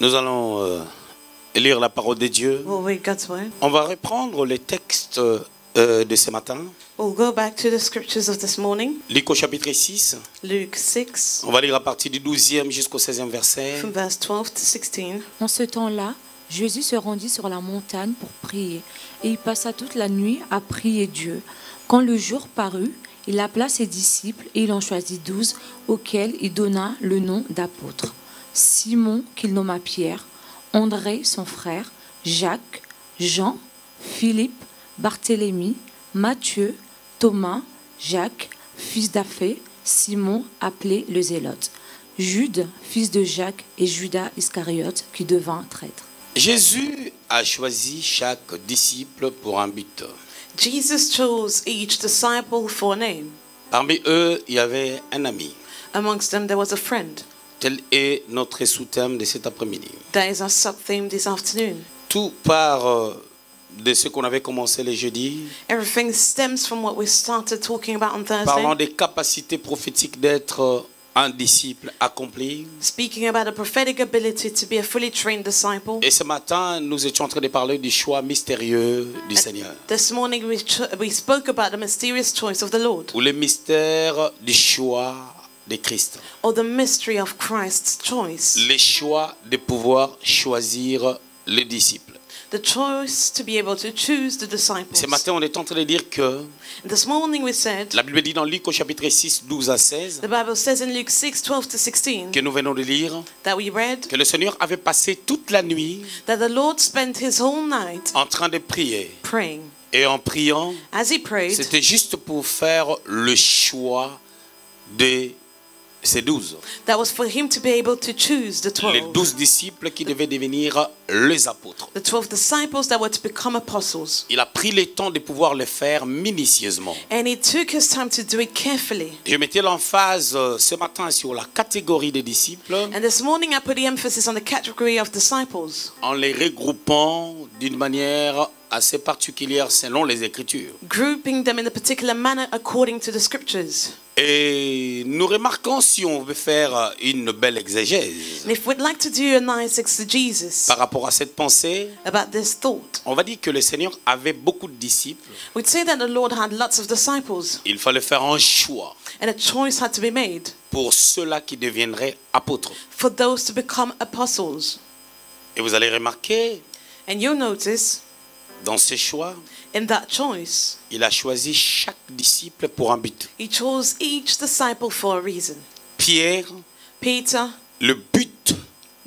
Nous allons lire la parole de Dieu. We'll read God's word. On va reprendre les textes de ce matin. We'll go back to the scriptures of this morning. Luc au chapitre 6. Luke 6, On va lire à partir du 12e jusqu'au 16e verset. from verse 12 to 16. En ce temps-là, Jésus se rendit sur la montagne pour prier, et il passa toute la nuit à prier Dieu. Quand le jour parut, il appela ses disciples et il en choisit 12, auxquels il donna le nom d'apôtres. Simon, qu'il nomma Pierre, André, son frère, Jacques, Jean, Philippe, Barthélemy, Matthieu, Thomas, Jacques, fils d'Alphée, Simon, appelé le Zélote, Jude, fils de Jacques, et Judas Iscariote, qui devint traître. Jésus a choisi chaque disciple pour un but. Jesus chose each disciple for a name. Parmi eux, il y avait un ami. Amongst them there was a friend. Tel est notre sous-thème de cet après-midi. That is our sub-theme this afternoon. Tout part de ce qu'on avait commencé le jeudi, Everything stems from what we started talking about on parlant Thursday, des capacités prophétiques d'être un disciple accompli. speaking about a prophetic ability to be a fully trained disciple. Et ce matin, nous étions en train de parler du choix mystérieux du Seigneur, This morning we spoke about the mysterious choice of the Lord, ou le mystère du choix de Christ. or the mystery of Christ's choice. Le choix de pouvoir choisir les disciples. The choice to be able to choose the disciples. Ce matin, on est en train de dire que This morning we said, la Bible dit dans Luc au chapitre 6, 12 à 16, the Bible says in Luke 6, 12 to 16, que nous venons de lire, that we read, que le Seigneur avait passé toute la nuit that the Lord spent his whole night en train de prier. praying. Et en priant, As he prayed, c'était juste pour faire le choix de ces 12. that was for him to be able to choose the Les 12. 12 disciples qui devaient devenir les apôtres. The 12 disciples that were to become apostles. Il a pris le temps de pouvoir le faire minutieusement. And he took his time to do it carefully. Je mettais l'emphase ce matin sur la catégorie des disciples And this morning I put the emphasis on the category of disciples, en les regroupant d'une manière assez particulière selon les Écritures. grouping them in a particular manner according to the scriptures. Et nous remarquons, si on veut faire une belle exégèse And if we'd like to do a nice exegesis par rapport à cette pensée, about this thought, on va dire que le Seigneur avait beaucoup de disciples. we'd say that the Lord had lots of disciples Il fallait faire un choix and a choice had to be made pour ceux-là qui deviendraient apôtres. for those to become apostles. Et vous allez remarquer, And you'll notice dans ces choix, in that choice, il a choisi chaque disciple pour un but. he chose each disciple for a reason. Pierre, Peter, le but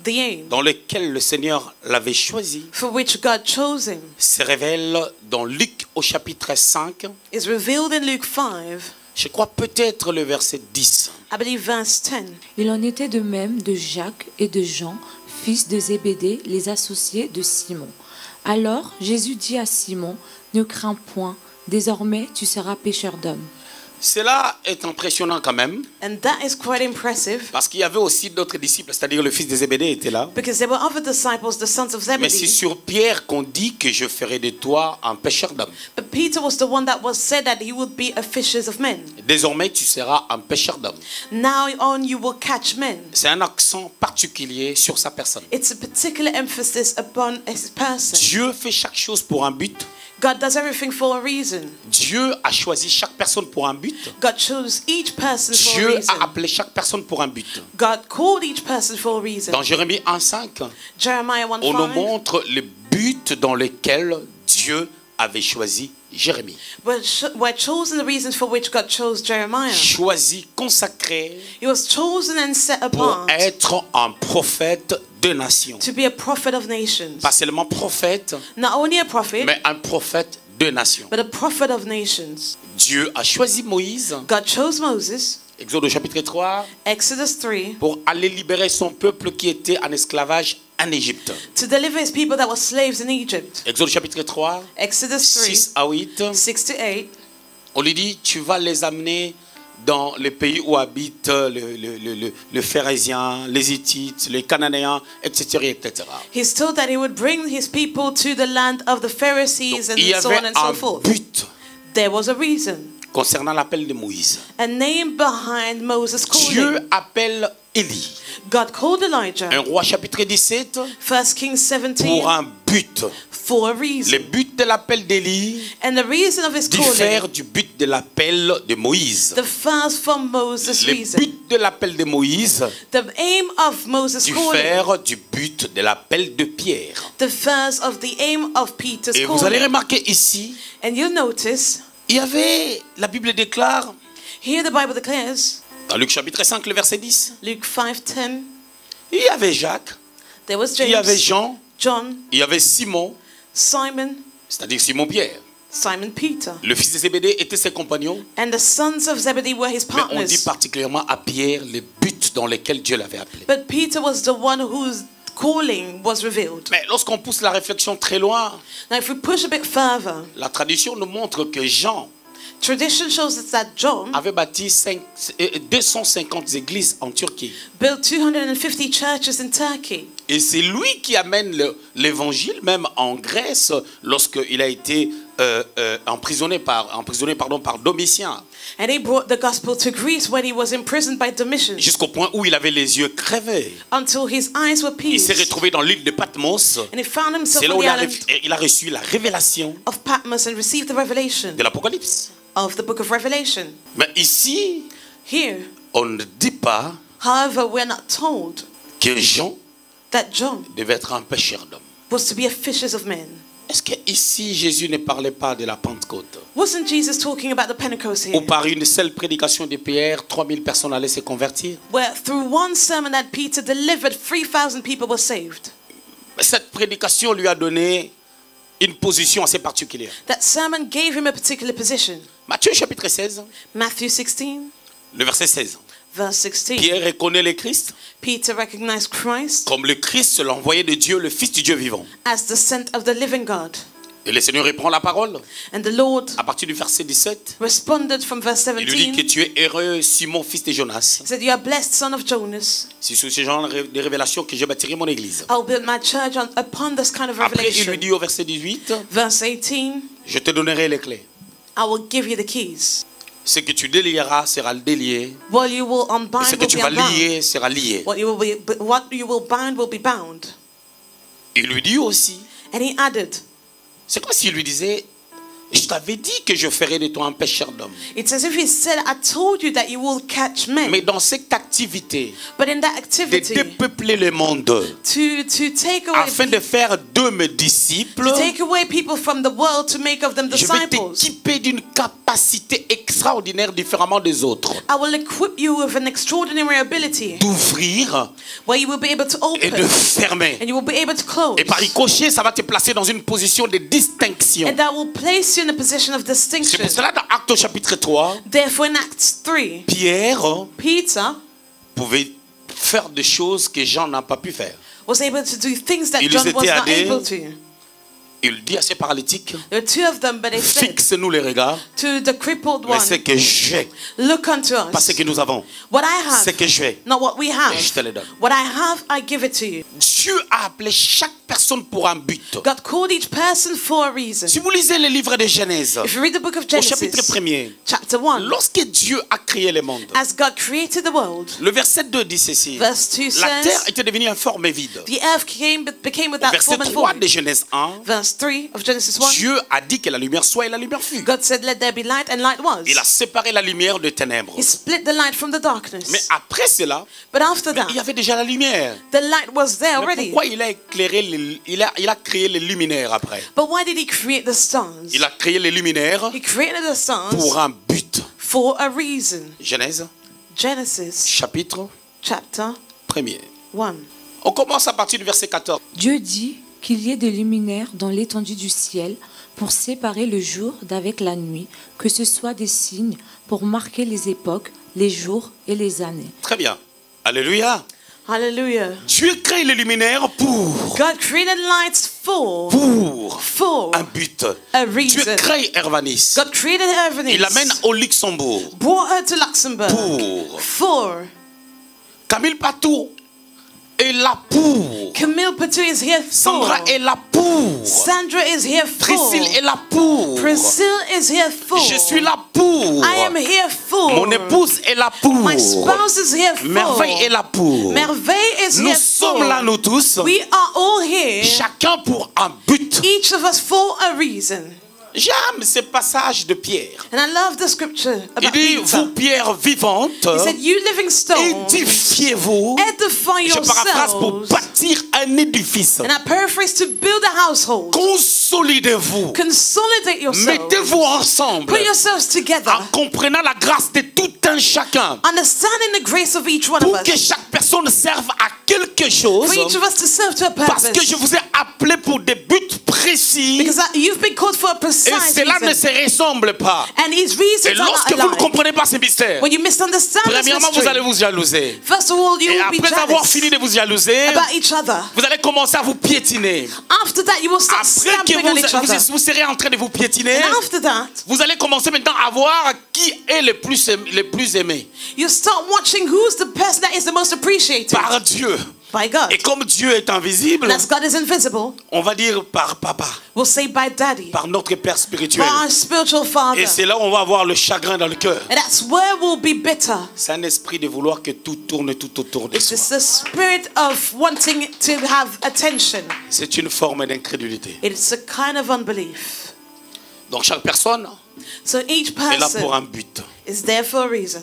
the aim dans lequel le Seigneur l'avait choisi for which God chose him se révèle dans Luc au chapitre 5, is revealed in Luke 5, je crois peut-être le verset 10. I believe verse 10. Il en était de même de Jacques et de Jean, fils de Zébédée, les associés de Simon. Alors Jésus dit à Simon, « Ne crains point, désormais tu seras pêcheur d'hommes. » Cela est impressionnant quand même, And that is quite impressive parce qu'il y avait aussi d'autres disciples, c'est-à-dire le fils de Zébédée était là. because there were other disciples, the sons of Mais c'est Zebedee. sur Pierre qu'on dit que je ferai de toi un pêcheur d'hommes. But Peter was the one that was said that he would be a fisher of men. Désormais, tu seras un pêcheur d'hommes. Now on you will catch men. C'est un accent particulier sur sa personne. It's a particular emphasis upon his person. Dieu fait chaque chose pour un but. God does everything for a reason. Dieu a choisi chaque personne pour un but. God chose each person for a Dieu reason. a appelé chaque personne pour un but. God called each person for a reason. Dans Jérémie 1,5, Jeremiah on nous 1:5. montre le but dans lequel Dieu avait choisi Jérémie. We're chosen the reasons for which God chose Jeremiah. Choisi, consacré He was chosen and set pour apart être un prophète de nations. to be a prophet of nations. Pas seulement prophète, Not only a prophet, mais un prophète de nations. but a prophet of nations. Dieu a choisi Moïse, God chose Moses, Exode au chapitre 3, Exodus 3, pour aller libérer son peuple qui était en esclavage en Égypte. to deliver his people that were slaves in Egypt. Exode chapitre 3, Exodus 6 3, à 8, 6 to 8. on lui dit, tu vas les amener dans les pays où habitent le Phérézien, les Hittites, les Cananéens, etc., etc. He's told that he would bring his people to the land of the Pharisees and Il y so avait on and so un forth. but There was a reason, concernant l'appel de Moïse. a name behind Moses' Dieu calling. appelle Élie, God called Elijah, un roi chapitre 17, 1 Kings 17, pour un but. for a reason. Le but de l'appel d'Élie And the reason of his diffère calling, du but de l'appel de Moïse. the first from Moses' Le reason, but de l'appel de Moïse the aim of Moses' calling, diffère du but de l'appel de Pierre. the first of the aim of Peter's Et vous allez calling. remarquer ici, And you'll notice, il y avait, la Bible déclare, here the Bible declares, dans Luc chapitre 5, le verset 10, Luke 5:10, il y avait Jacques, there was il y avait James, Jean, John, il y avait Simon, Simon, c'est-à-dire Simon-Pierre. Simon Peter. Le fils de Zébédée était ses compagnons, And the sons of Zebedee were his mais on dit partners. particulièrement à Pierre les buts dans lesquels Dieu l'avait appelé. But Peter was the one whose calling was revealed. Mais lorsqu'on pousse la réflexion très loin, Now, if we push a bit further, la tradition nous montre que Jean tradition shows us that John avait bâti 250 églises en Turquie. built 250 churches in Turkey. Et c'est lui qui amène l'évangile même en Grèce lorsqu'il a été emprisonné par Domitien. And he brought the gospel to Greece when he was imprisoned by Domitian, Jusqu'au point où il avait les yeux crevés. until his eyes were Il s'est pierced. retrouvé dans l'île de Patmos. And he found himself C'est là on où the island il a reçu la révélation of Patmos and received the revelation de l'Apocalypse. of the book of Revelation. Mais ici, Here, on ne dit pas however, we're not told que Jean that John devait être un pêcheur d'hommes. was to be a fisher of men. Est-ce qu'ici, Jésus ne parlait pas de la Pentecôte? Wasn't Jesus talking about the Pentecost Ou here? par une seule prédication de Pierre, 3000 personnes allaient se convertir? Where through one sermon that Peter delivered, 3,000 people were saved. Cette prédication lui a donné une position assez particulière. That sermon gave him a particular position. Matthieu chapitre 16, Matthew 16, le verset 16. verse 16. Pierre reconnaît le Christ Peter recognized Christ comme le Christ, l'envoyé de Dieu, le Fils du Dieu vivant. as the sent of the living God. Et le Seigneur reprend la parole And the Lord à partir du verset 17. responded from verse Il lui dit que 17. tu es heureux, Simon, fils de Jonas. He said, "You are blessed, son of Jonas. C'est sous ce genre de révélation que je bâtirai mon église. I'll build my church upon this kind of Après, il lui revelation." dit au verset 18, Verse 18, je te donnerai les clés. I will give you the keys. Ce que tu délieras sera délié. What you will Et unbind ce que will tu be vas unbound. lier sera lié. What you will bind will be bound. Il lui dit aussi, And he added, c'est comme s'il lui disait, je t'avais dit que je ferais de toi un pêcheur d'hommes. it's as if he said, "I told you that you will catch men." Mais dans cette activité But in that de activity, dépeupler le monde, to take away afin de faire de mes disciples, to take away people from the world to make of them je vais disciples, t'équiper d'une capacité extraordinaire différemment des autres. I will equip you with an extraordinary ability D'ouvrir where you will be able to et de open fermer. and you will be able to close. Et par ricochet, ça va te placer dans une position de distinction. And that will place you in a position of C'est distinction. pour cela dans Actes au chapitre 3, Therefore, in Acts 3, Pierre Peter pouvait faire des choses que Jean n'a pas pu faire. was able to do things that Ils John was étaient not allés- able to. Il dit à ces paralytiques, There were two of them, but they said fixe-nous les regards, to the crippled mais one, ce que j'ai, "Look unto pas ce us. que nous avons, What I ce have, que j'ai, not what we have. je te le donne. What I have, I give it to you." Dieu a appelé chaque personne pour un but. God called each person for a reason. Si vous lisez le livre de Genèse, If you read the book of au chapitre Genesis, 1er, chapter 1, lorsque Dieu a créé le monde, as God created the world, le verset 2 dit ceci, verse 2 la terre says, était devenue informe et vide. "The earth became Au without verset form and 3 void." de Genèse 1, Verse 3 of Genesis 1, Dieu a dit que la lumière soit et la lumière fut. God said, "Let there be light," and light was. Il a séparé la lumière de ténèbres. He split the light from the darkness. Mais après cela, But after that, il y avait déjà la lumière. the light was there Mais already. pourquoi il a éclairé, il a créé les luminaires après? But why did he create the stars? Il a créé les luminaires He created the stars pour un but. for a reason. Genèse, Genesis chapitre chapter 1er. 1. On commence à partir du verset 14. Dieu dit qu'il y ait des luminaires dans l'étendue du ciel pour séparer le jour d'avec la nuit, que ce soit des signes pour marquer les époques, les jours et les années. Très bien. Alléluia. Hallelujah. Dieu crée les luminaires pour God created lights for un but. a Dieu reason. crée Hervanis. God created heaven. Il l'amène au Luxembourg Brought her to Luxembourg pour for Camille Patou est là pour. Camille Patu is here for. Sandra est là pour. Sandra is here for. Priscille est là pour. Priscille is here for. Je suis là pour. I am here for. Mon épouse est là pour. My spouse is here for. Merveille est là pour. Merveille is Nous here sommes for. là, nous tous. We are all here. Chacun pour un but. Each of us for a reason. J'aime ce passage de Pierre. And I love the scripture Il about dit, Peter. vous pierres vivantes, He said, you living stones, édifiez-vous. edify Je paraphrase pour yourselves. bâtir un édifice. And I paraphrase to build a household. Consolidez-vous. Consolidate yourselves. Mettez-vous ensemble Put yourselves together. en comprenant la grâce de tout un chacun. Understanding the grace of each one of Pour que us. chaque personne serve à quelque chose. For each of us to serve to a Parce que je purpose. vous ai appelé pour des buts précis. Because you've been called for a Et precise cela ne reason. se ressemble pas. And his Et reasons are lorsque not vous ne aligned. comprenez pas ces mystères, When you misunderstand this premièrement, vous allez mystery, vous jalouser. first of all, you Et will be après avoir jealous fini de vous jalouser, about each other. vous allez commencer à vous piétiner. After that, you will start Après que stamping on each other. vous serez en train de vous piétiner, And after that, vous allez commencer maintenant à voir qui est le plus aimé you start watching who's the person that is the most appreciated par Dieu. by God. Et comme Dieu est invisible, And as God is invisible, on va dire par papa, we'll say by daddy, par notre Père spirituel. by our spiritual father. Et c'est là où on va avoir le chagrin dans le cœur. And that's where we'll be bitter. C'est un esprit de vouloir que tout tourne tout autour de It's soi. just the spirit of wanting to have attention. C'est une forme d'incrédulité. It's a kind of unbelief. Donc chaque personne So each est là pour un person but. is there for a reason.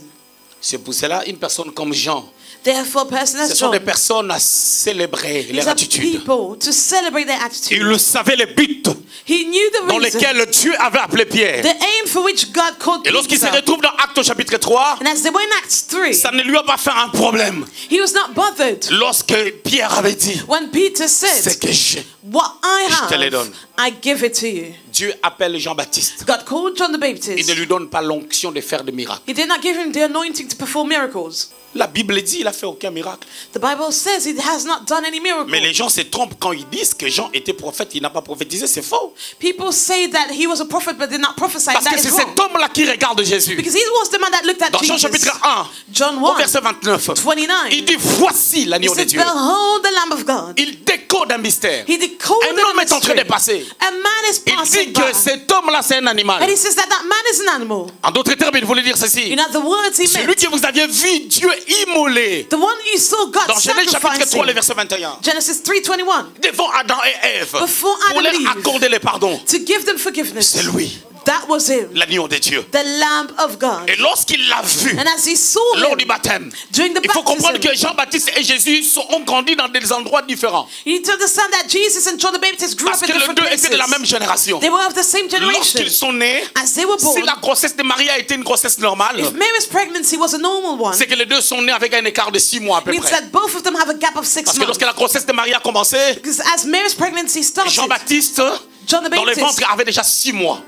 C'est pour cela une personne comme Jean, Therefore, a person ce as sont John, des personnes à célébrer these leur are attitude. people to celebrate their Il attitude. le savait les buts He knew the dans reason, lesquels Dieu avait appelé Pierre. the aim for which God called Et lorsqu'il se Peter. retrouve dans Actes au chapitre 3, And as they were in Acts 3, ça ne lui a pas fait un problème. he was not bothered Lorsque Pierre avait dit, when Peter c'est said, que j'ai. what I Je te les have, donne. I give it to you. Dieu appelle Jean-Baptiste. God called John the Il ne Baptist. lui donne pas l'onction de faire des miracles. He did not give him the anointing to perform miracles. La Bible dit, il n'a fait aucun miracle. The Bible says he has not done any miracle. Mais les gens se trompent quand ils disent que Jean était prophète, il n'a pas prophétisé, c'est faux. People say that he was a prophet but did not prophesy. Parce That que is c'est wrong. cet homme-là qui regarde Jésus. Because he was the man that looked at Dans Jean Jesus. chapitre 1, John au 1, verset 29, 29. il dit, voici He l'agneau de says, Dieu. behold the Lamb of God. Il décode un mystère. He decoded Un homme a est en train mystery. de passer. A man is Il passing dit by. que cet homme-là, c'est un animal. And he says that that man is an animal. En d'autres termes, il voulait dire ceci. In other words, he Celui meant que vous aviez vu Dieu immoler the one you saw God dans Genèse chapitre 3, le sacrificing. verset 21, Genesis 3:21. devant Adam et Ève, Before pour Adam leur and Eve. accorder le pardon. To give them forgiveness. C'est lui, That was him. l'agneau de Dieu. The Lamb of God. Et lorsqu'il l'a vu And as he saw lors him du baptême, during the il faut comprendre baptism, que Jean-Baptiste et Jésus ont grandi dans des endroits différents. you need to understand that Jesus and John the Baptist grew Parce up que in les different deux places. étaient de la même génération. They were of the same generation. Lorsqu'ils sont nés, As they were born, si la grossesse de Marie a été une grossesse normale, if Mary's pregnancy was a normal one, c'est que les deux sont nés avec un écart de 6 mois à peu means près. that both of them have a gap of 6 Parce que months. lorsque la grossesse de Marie a commencé, Because as Mary's pregnancy started, Jean-Baptiste, John the dans le Baptist ventre, avait déjà 6 mois.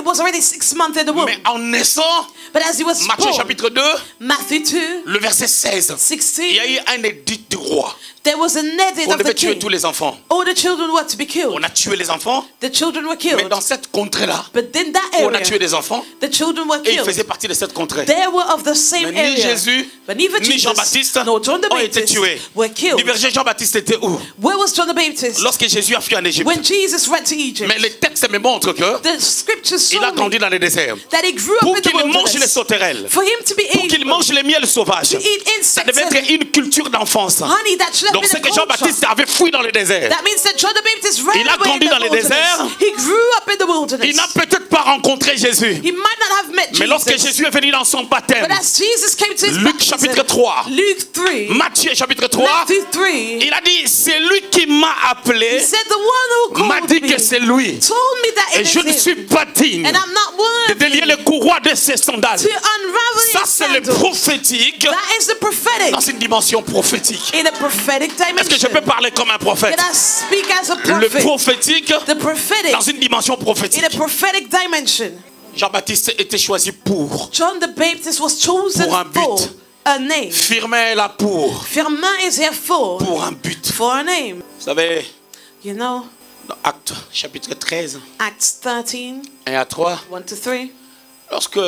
was already 6 months in the womb. Mais en naissant, But as he was Matthieu born, chapitre 2, Matthew 2, le verset 16, 16, il y a eu un édit du roi. there was an edict On of the devait tuer king. tous les enfants. All the children were to be killed. On a tué les enfants, The children were mais killed. dans cette contrée-là, But in that où on a tué area, des enfants, the children were et ils killed. faisaient partie de cette contrée. They were of the same Mais ni area. Jésus, But neither ni Jesus Jean-Baptiste nor John the ont été Baptist tués. were killed. Du verset Jean-Baptiste était où? Where was John the Baptist? Lorsque Jésus a fui en Égypte. When Jesus went to Egypt. Mais les textes me montrent que The scriptures il a show grandi me dans le désert. that he grew up Pour in the qu'il mange les wilderness. sauterelles, For him to be pour qu'il able mange les miels sauvages, to eat ça insects devait and être une culture d'enfance. honey that should have Donc been c'est a que culture. Jean-Baptiste avait fui dans le désert. That means that John the Baptist ran Il a away grandi in dans the le wilderness. désert. He grew up in the wilderness. Il n'a peut-être pas rencontré Jésus. He might not have met Mais lorsque Jesus. Jésus est venu dans son baptême, But as Jesus came to his Luc baptism, chapitre 3, Luke 3, Matthieu chapitre 3, Matthew 3, il a dit, c'est lui qui m'a he appelé, said, the one who m'a called dit me que c'est lui. told me that Et it je is ne suis him. pas digne And I'm not de worthy délier le courroie de ses sandales. to unravel Ça, his c'est le sandals. prophétique That is the prophetic. dans une dimension prophétique. In a prophetic Est-ce que je dimension. peux parler comme un prophète? Can I speak as a Le prophet? prophétique The prophetic dans une dimension in prophétique. a prophetic dimension. Jean-Baptiste était choisi pour. John the Baptist was chosen Pour un but. for a name. Firmin est là pour. Firmin is here for Un but. for a name. Vous savez, You know, dans Actes chapitre 13, Acts 13, 1 à 3, 1 to 3. lorsque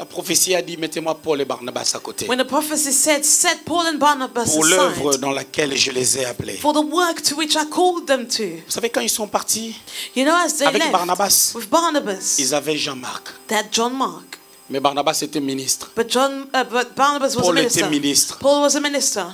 La prophétie a dit, mettez-moi Paul et Barnabas à côté. When the prophecy said, set Paul and Barnabas Pour l'œuvre aside dans laquelle je les ai appelés. for the work to which I called them to. Vous savez, quand ils sont partis You know, as they avec left Barnabas, with Barnabas, ils avaient Jean-Marc. they had John Mark. Mais Barnabas était ministre. But Barnabas was Paul a était minister. ministre. Paul was a minister.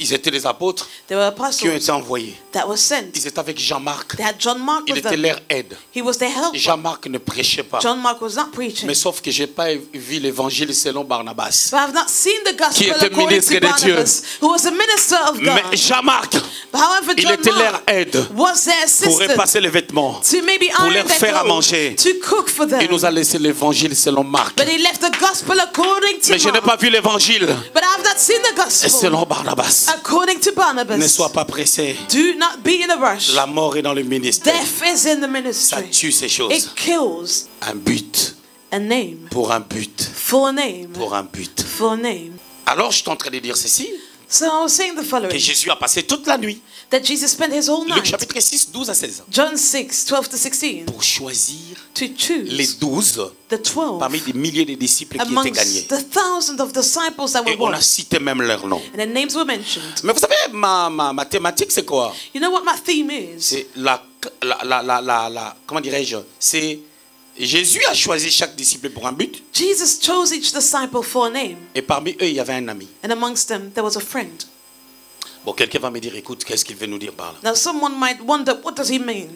Ils étaient des apôtres They were qui ont apostles été envoyés. that were sent. Ils étaient avec Jean-Marc. They had John Mark Il with était them. leur aide. He was their helper. Jean-Marc ne prêchait pas. John Mark was not preaching. Mais sauf que je n'ai pas vu l'évangile selon Barnabas. But I've not seen the Qui gospel était according ministre to de Dieu. Barnabas, who was a minister of God. Mais Jean-Marc, But however, il John était leur Mark aide was their pour assistant repasser les vêtements. to maybe pour iron leur their faire à clothes, manger. to cook for them. Il nous a laissé l'évangile selon Marc. But he left the gospel according to Mais je n'ai Mark. pas vu l'évangile But I've not seen the gospel selon Barnabas. according to Barnabas. Ne sois pas pressé. Do not be in a rush. La mort est dans le ministère. Death is in the Ça ministry. tue ces choses. It kills Un but a name pour un but. for a name Pour un but. for a name. Alors je suis en train de dire ceci. So I was saying the Que following, Jésus a passé toute la nuit. that Jesus spent his whole Luc night, chapitre 6, 12 à 16. John 6, 12 to 16, Pour choisir to les choose 12 the 12 parmi des milliers de disciples qui étaient amongst gagnés. the thousands of disciples that were Et on a won. cité même leur nom. And their names were mentioned. Mais vous savez, ma thématique c'est quoi? You know what my theme is? C'est comment dirais-je? C'est Jésus a choisi chaque disciple pour un but. Jesus chose each disciple for a name. Et parmi eux, il y avait un ami. And amongst them, there was a friend. Bon, quelqu'un va me dire, écoute, qu'est-ce qu'il veut nous dire par là? Now someone might wonder, what does he mean?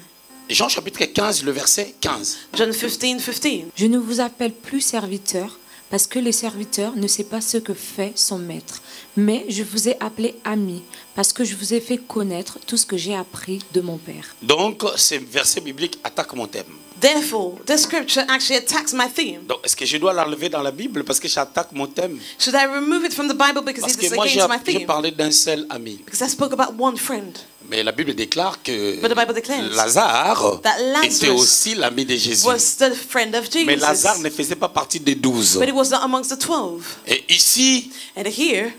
Jean chapitre 15, le verset 15. John 15, 15. Je ne vous appelle plus serviteur, parce que le serviteur ne sait pas ce que fait son maître. Mais je vous ai appelé ami, parce que je vous ai fait connaître tout ce que j'ai appris de mon Père. Donc, ce verset biblique attaque mon thème. Therefore, this scripture actually attacks my theme. Donc, est-ce que je dois l'enlever dans la Bible parce que j'attaque mon thème? Should I remove it from the Bible because Parce it que is moi, against my j'ai theme? parlé d'un seul ami. Because I spoke about one friend. Mais la Bible déclare que But the Bible declares Lazare that Lazarus était aussi l'ami de Jésus. was the friend of Mais Jesus. Lazare ne faisait pas partie des 12. But he was not amongst the 12. Et ici, And here,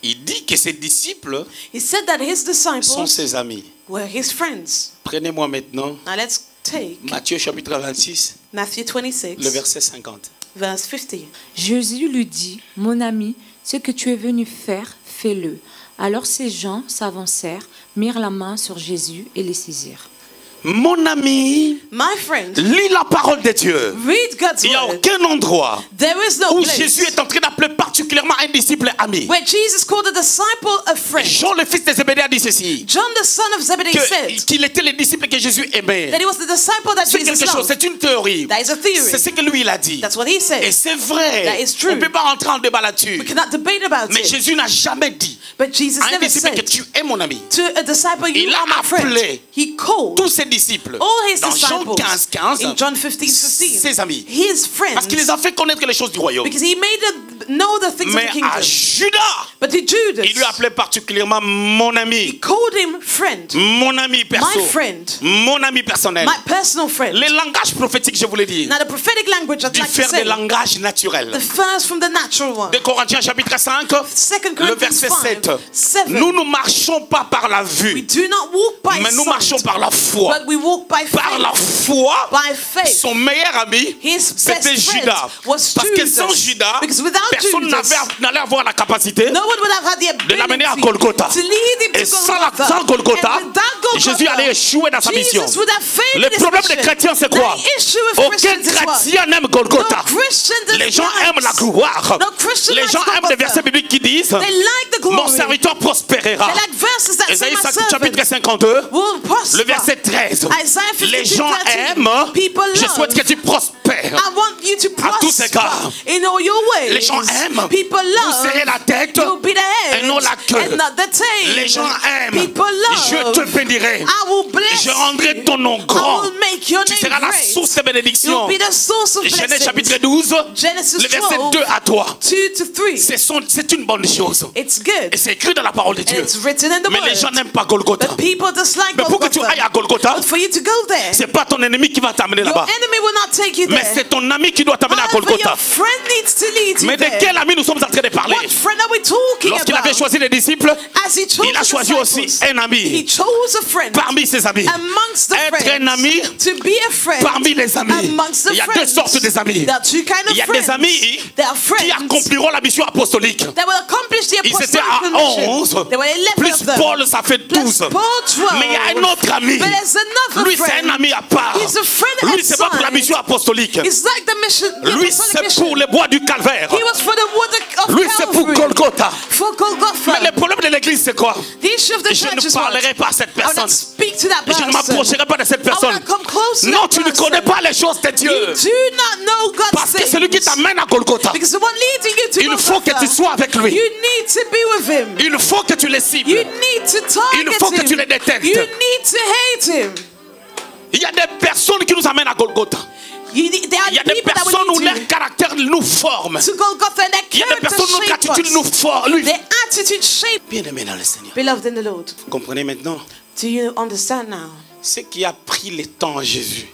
il dit que ses disciples he said that his sont disciples ses amis. were his friends. Prenez-moi maintenant Now let's take Matthieu chapitre 26, Matthew 26, le verset 50. verse 50. Jésus lui dit, mon ami, ce que tu es venu faire, fais-le. Alors ces gens s'avancèrent, mirent la main sur Jésus et les saisirent. Mon ami, My friend, lis la parole de Dieu. read God's Il n'y a word. aucun endroit There is no où place Jésus est en train d'appeler particulièrement un disciple ami. where Jesus called a disciple a friend. Jean, le fils de Zébédée, a dit ceci. John, the son of Zebedee, said Qu'il était le disciple que Jésus aimait. that he was the disciple that C'est Jesus quelque chose, loved. c'est une théorie. That is a theory. C'est ce que lui il a dit. That's what he Et said. c'est vrai. That is true. On ne peut pas rentrer en débat là-dessus. We cannot debate about Mais it. Jésus n'a jamais dit But Jesus à un never disciple que said tu es mon ami. to a disciple, you Il are a my friend. appelé He called Tous ses disciples all his dans Jean disciples 15, 15, in John 15, 15, ses amis. his friends, Parce qu'il les a fait connaître les choses du royaume. because he made them know the things Mais of the à kingdom. Judas, But to Judas, il lui a appelé particulièrement mon he ami. called him friend, Mon ami perso. my friend, Mon ami personnel. my personal friend. Les langages prophétiques, je voulais dire, Now the prophetic language I'd like to diffèrent say, des langages naturels. the first from the natural one. De Corinthiens chapitre 5, 2 le Corinthians verset 7. 7. Nous ne marchons pas par la We vue, do not walk by mais nous marchons sight, par la foi. but we walk by Par la faith. foi, By faith. son meilleur ami, His c'était best friend Judas. was Parce que sans Judas. Judas, Because without personne Judas, n'allait avoir la capacité no one would have had the de l'amener à ability Golgotha. to lead him Et to sans Golgotha, And without Golgotha, Jésus allait échouer dans sa mission. Jesus would have failed Le in his problème des mission. chrétiens, c'est quoi? The issue of Aucun Christians is what? chrétien n'aime Golgotha. No Christian Les gens dislikes. aiment la gloire. No Christian Les likes gens aiment Golgotha. des versets bibliques qui disent They like the glory. mon serviteur prospérera. They like verses that say Ésaïe my chapitre servant 52, will prosper. le verset 13. Isaiah 52, Les gens 13. aiment. People Je love. souhaite que tu prospères. I want you to À tous égards. prosper in all your ways. Les gens aiment. People Vous love. serrez la tête You'll be the head et non la queue. and not the tail. Les gens aiment. People love. Je te bénirai. I will bless Je rendrai you. ton nom grand. I will make your Tu name seras la great. source de bénédiction. You'll be the source of Genèse blessings. chapitre 12, Genesis le verset 12, 2 à 3. 2 to 3. C'est une bonne chose. It's good. Et c'est écrit dans la parole de And Dieu. it's written in the Mais word. les gens n'aiment pas Golgotha. But people dislike Mais pour que tu Golgotha. ailles à Golgotha, But for you to go there, c'est pas ton ennemi qui va t'amener your là-bas. enemy will not take you Mais there. c'est ton ami qui doit t'amener à However, Golgotha. your friend needs to lead you Mais de there. quel ami nous sommes en train de parler? What friend are we talking Lorsqu'il avait about? choisi les disciples, As he chose il a the choisi aussi disciples, un ami he chose a friend parmi ses amis. amongst the Être friends. un ami To be a friend parmi les amis. amongst the Il y a friends. deux sortes des amis. There are two kinds of Il y a friends. des amis There are qui friends accompliront la mission apostolique. that will accomplish the Ils étaient apostolic à mission. 11, There were 11 plus of them. Paul, ça fait 12. Plus Paul, 12. Mais il y a un autre ami. But there's another Lui, c'est friend. un ami à part. He's a friend Lui, c'est pas pour la aside. mission apostolique. It's like the mission. The Lui, apostolic c'est mission. pour les bois du calvaire. He was for the water of Lui, c'est pour Calvary. Golgotha. For Golgotha. Mais le problème de l'église, c'est quoi? The issue of the Je church ne is what? parlerai pas à cette I will personne. not speak to that Je ne person. m'approcherai pas de cette I will personne. not come close to Non, that tu ne person. connais pas les choses de Dieu. You do not know God's Parce que celui qui things. t'amène à Golgotha, Because the one leading you to il faut que Golgotha, tu sois avec lui. you need to be with him. Il faut que tu le cibles. You need to target Il faut que him. tu le détectes. You need to hate him. Il y a des personnes qui nous amènent à Golgotha. There are Il y a des people that personnes où will leur lead caractère nous forme. you to Golgotha and their Il y a des character personnes où notre shape attitude nous us. forme. Their attitude shape. Bien aimé dans le Seigneur. Beloved in the Lord, Vous comprenez maintenant? do you understand now? Ce qui a pris le temps à Jésus,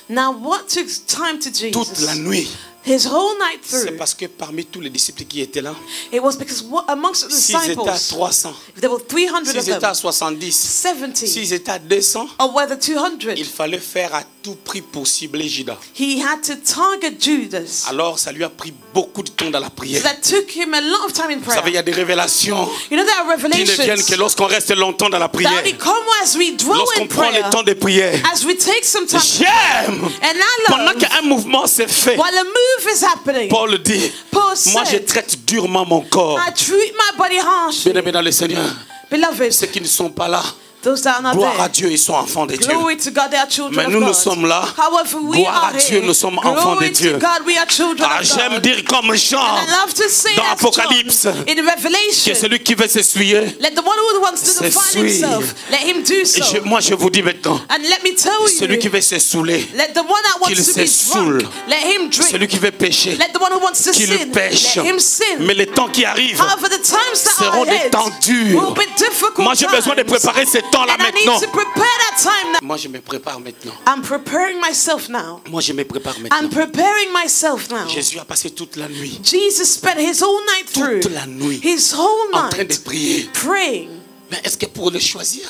Now what took time to toute la Jesus? nuit, His whole night c'est through. parce que parmi tous les disciples qui étaient là, It was because amongst the s'ils étaient à disciples, 300, if there were 300 of s'ils étaient à them, 70, 70, s'ils étaient à 200, or whether 200, il fallait faire à tout prix pour cibler Judas. he had to target Judas. Alors ça lui a pris beaucoup de temps dans la prière. So that took him a lot of time in Vous prayer. savez, il y a des révélations You know, there are qui ne viennent revelations que lorsqu'on reste longtemps dans la that prière. only come as we dwell Lorsqu'on in prend prayer, le temps de prière. as we take some time. J'aime. And I Pendant love, qu'un mouvement s'est fait, while a move is happening, Paul dit, Paul moi je said, traite durement mon corps. I treat my body harshly. Bien aimé dans le Seigneur, Beloved, ceux qui ne sont pas là, those that are not gloire à there, Dieu, ils sont enfants de Dieu. glory to God, they are children Mais of nous, God. nous sommes là. However, we Gloire are à Dieu, here. nous sommes enfants de Glory Dieu. to God, we are children Ah, of j'aime God. dire comme Jean, And I love to say dans as Apocalypse, John, in que Revelation, celui qui veut s'essuyer, let the one who wants to s'essuie. define himself, let him do et so. moi je vous dis maintenant, And let me tell celui qui you, veut se saouler, let the one that wants qu'il to be se drunk, saoule. let him drink. celui qui veut pécher, Let the one who wants to qu'il sin, pêche. let him sin. Mais les temps qui arrivent However, the times that seront are des ahead temps durs. will be difficult Moi j'ai besoin de times. préparer ces temps-là And I need maintenant. to prepare that time now. Moi je me prépare maintenant. I'm preparing myself now. Moi je me prépare I'm maintenant. preparing myself now. Jésus a passé toute la nuit, Jesus spent his whole night through, toute la nuit, his whole en train de night prier. praying. Mais est-ce que pour le choisir,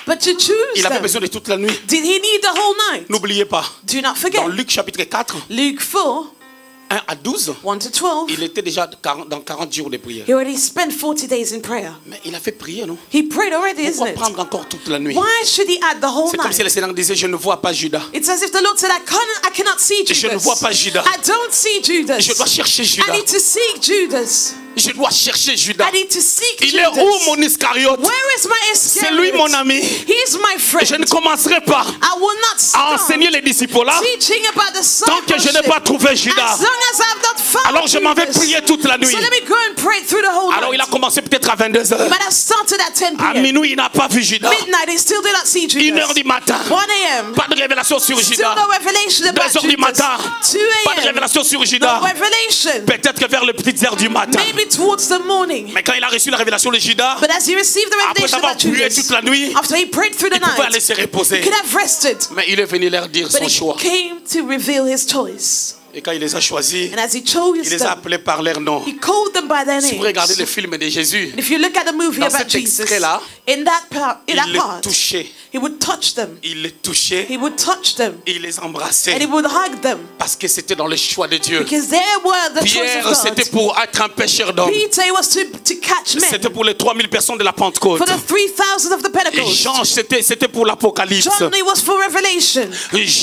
But to choose il avait them, besoin de toute la nuit? did he need the whole night? N'oubliez pas, Do not forget. dans Luc chapitre 4, Luke 4, 1 à 12, 1 to 12, il était déjà dans 40 jours de prière. he already spent 40 days in prayer. Mais il a fait prier, non? He prayed already, isn't Pourquoi it? prendre encore toute la nuit? Why should he add the whole C'est comme si le night? Seigneur disait, je ne vois pas Judas. It's as if the Lord said, I cannot see Je ne vois Judas. pas Judas. I don't see Judas. Je dois chercher I Judas. need to seek Judas. Je dois chercher Judas. I need to seek Il est Judas. où mon Iscariote? Where is my C'est lui Iscariot? mon ami. He's my friend. Je ne commencerai pas I will not à stop enseigner les disciples là teaching about the tant que je n'ai pas discipleship trouvé Judas. as long as I've not found Alors je m'en vais Judas. prier toute la nuit. So let me go and pray through the whole Alors il a night. commencé peut-être à 22h. But I started at 10 À p.m. minuit, il n'a pas vu Judas. Midnight, he still did not see 1h Judas. du matin. 1 a.m. Pas de révélation sur Still Judas. no revelation about 2h du Judas. matin. 2 Pas de a.m. révélation sur No Judas. revelation. Peut-être que vers les petites heures du matin. Maybe towards the morning. Mais quand il a reçu la révélation de Judas, But as he received the après revelation avoir about prié Judas, toute la nuit, after he prayed through the il pouvait aller night, se reposer. he could have rested. Mais il est venu leur dire But son choix. he came to reveal his choice. Et quand il les a choisis, And as he chose il les a them, appelés par leur nom. he called them by their Si vous regardez le names. film de Jésus, If you look at the movie Dans about cet Jesus, extrait-là, in that part, il les touchait. he would touch them. Il les touchait. He would touch them. Il les And he embrassait. would hug them. Parce que c'était dans le choix de Dieu. Because they were the choice Pierre, of c'était God. pour être un pêcheur d'hommes. Peter was to catch men. C'était pour les 3000 personnes de la Pentecôte. For the 3,000 of the Et Pentecost. Jean, c'était pour l'Apocalypse. John, it was for Revelation.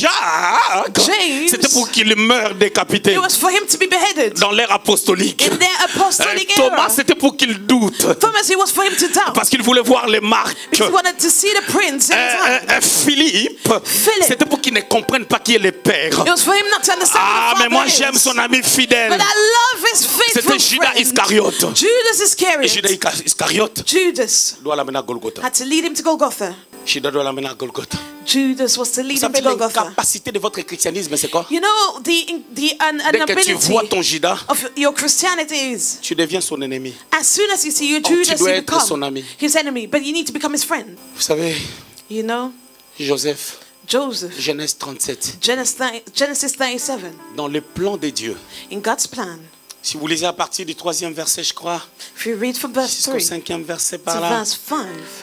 Jacques, James, c'était pour qu'il meure décapité It was for him to be beheaded. dans l'ère apostolique. In their apostolic Thomas, era. c'était pour qu'il doute. Thomas, it was for him to doubt. Parce qu'il voulait voir les marques. Because he wanted to see the prince in time. Philippe, c'était pour qu'il ne comprenne pas qui est le Père. It was for him not to understand Ah, who the mais moi Father j'aime is. son ami fidèle. But I love his faithful C'était Judas friend. Iscariote. Judas Et Iscariot. Judas Iscariote Judas doit l'amener à Golgotha. had to lead him to Golgotha. Judas doit l'amener à Golgotha. Judas was to Vous lead him savez, to Golgotha. l'incapacité de votre christianisme, c'est quoi? You know, the Dès que tu vois inability ton Judas, of your Christianity is, tu deviens son ennemi. as soon as you see your tu Judas, dois you être son become ami. his enemy. But you need to become his friend. Vous savez, You know, Joseph, Joseph. Genèse 37. Genesis 37. Dans le plan de Dieu. In God's plan. Si vous lisez à partir du 3e verset, je crois, If you read from verse jusqu'au 3 5e verset to par là, verse 5,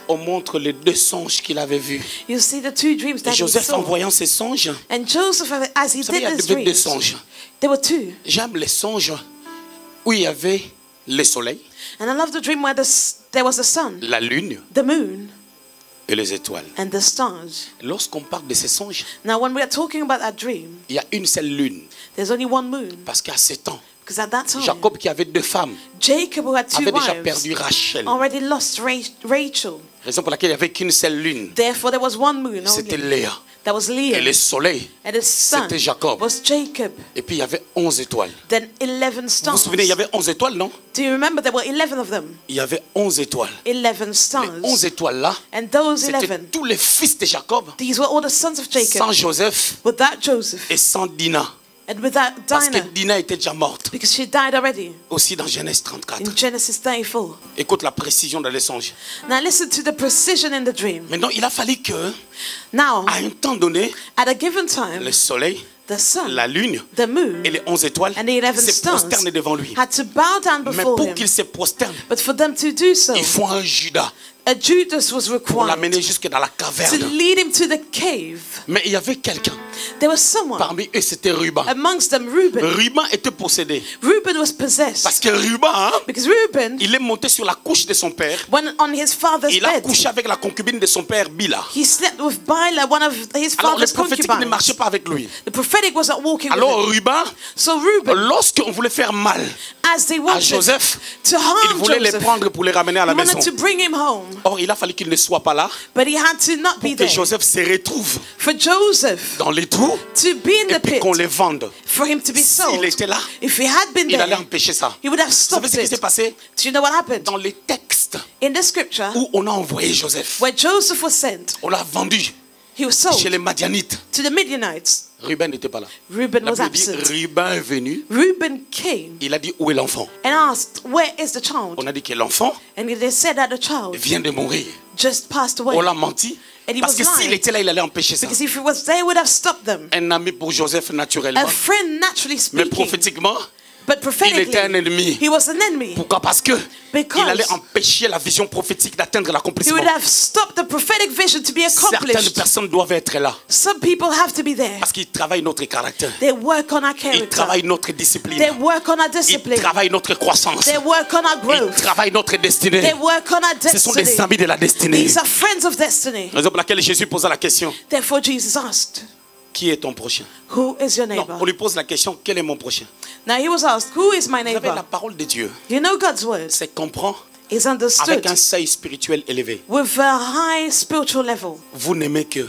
on montre les 2 songes qu'il avait vus. you see the 2 dreams Et that he Joseph, en saw. voyant ces songes, And Joseph, as he vous savez, il y did a his 2 dreams, songes. there were 2. J'aime les songes où il y avait le soleil, And I love the dream where there was the sun, la lune the moon, et les étoiles. and the stars. Lorsqu'on parle de ces songes, Now, when we are talking about that dream, il y a une seule lune. there's only one moon. Parce qu'à 7 ans, Because at that time, Jacob, qui avait 2 femmes, Jacob, who had 2 avait déjà wives, perdu Rachel. already lost Rachel. Raison pour laquelle il n'y avait qu'une seule lune. Therefore, there was one moon C'était only. Léa. That was Et Leah. le soleil, And the sun c'était Jacob. was Jacob. Et puis il y avait 11 étoiles. Then 11 Vous vous stars. souvenez, il y avait 11 étoiles, non? Do you remember there were 11 of them? Il y avait 11 étoiles. 11 stars. Les 11 étoiles-là, And those c'était 11, tous les fils de Jacob, these were all the sons of Jacob. sans Joseph Without Joseph et sans Dina. and without Parce que Dinah. Dina était déjà morte. Because she died already Aussi dans Genèse 34. in Genesis 34. Écoute la précision dans les songes. Now listen to the precision in the dream. Maintenant, il a fallu que, Now, à un temps donné, at a given time, le soleil, the sun, la lune the moon, et les 11 étoiles and the 11 se stars prosternent devant lui. had to bow down Mais before pour him. qu'ils se prosternent, But for them to do so, il faut un Judas a Judas was pour required l'amener jusque dans la to caverne. lead him to the cave. Mais il y avait quelqu'un. There was someone, Parmi eux, c'était Ruben. amongst them Reuben. Ruben était possédé. Reuben was possessed. Parce que Ruben, hein, Because Reuben, il est monté sur la couche de son père. when on his father's Il a bed, couché avec la concubine de son père, Bila. he slept with Bila, one of his Alors le father's prophétique ne marchait concubines. pas avec lui. The prophetic wasn't walking with Alors him. Ruben, So Reuben, lorsqu'on voulait faire mal as they à wanted Joseph, to il harm voulait les Joseph, prendre pour les ramener à la he maison. wanted to bring him home. Or, il a fallu qu'il ne soit pas là But he had to not be pour que there. Joseph se retrouve For Joseph dans les trous to be in et the puis pit, qu'on les vende. for him to be sold. S'il était là, If he had been il allait there, empêcher ça. he would have Vous savez stopped ce qui s'est it. passé? Do you know what happened? Dans les textes In the scripture, où on a envoyé Joseph, where Joseph was sent, on l'a vendu he was chez sold les Madianites. to the Midianites. Ruben n'était pas là. Reuben La was Bible dit, absent. Ruben est venu, Reuben came il a dit où est l'enfant? and asked, "Where is the child?" On a dit que l'enfant And they said that the child vient de mourir. just passed away. On l'a menti. And he Parce was que s'il lying. était là, il allait empêcher ça. Because if he was there, he would have stopped them. Un ami pour Joseph naturellement. A friend, naturally Mais speaking. prophétiquement, But il était un prophetically, ennemi. he was an enemy. Pourquoi? Parce que Because il allait empêcher la vision prophétique d'atteindre He l'accomplissement. would have stopped the prophetic vision to be Certaines accomplished. personnes doivent être là Some people have to be there. parce qu'ils travaillent notre caractère. They work on our Ils character. travaillent notre discipline. They work on our Ils discipline. travaillent notre croissance. They work on our Ils growth. travaillent notre destinée. They work on our Ce sont des destiny. amis de la destinée. These are friends of destiny. Raison pour laquelle Jésus posa la question, Therefore, Jesus asked, qui est ton prochain? "Who is your Non, neighbor?" on lui pose la question, quel est mon prochain? Now he was asked, "Who is my Vous savez, la neighbor?" parole de Dieu, You know God's word c'est comprend is avec understood un seuil spirituel élevé. with a high spiritual level. Vous n'aimez que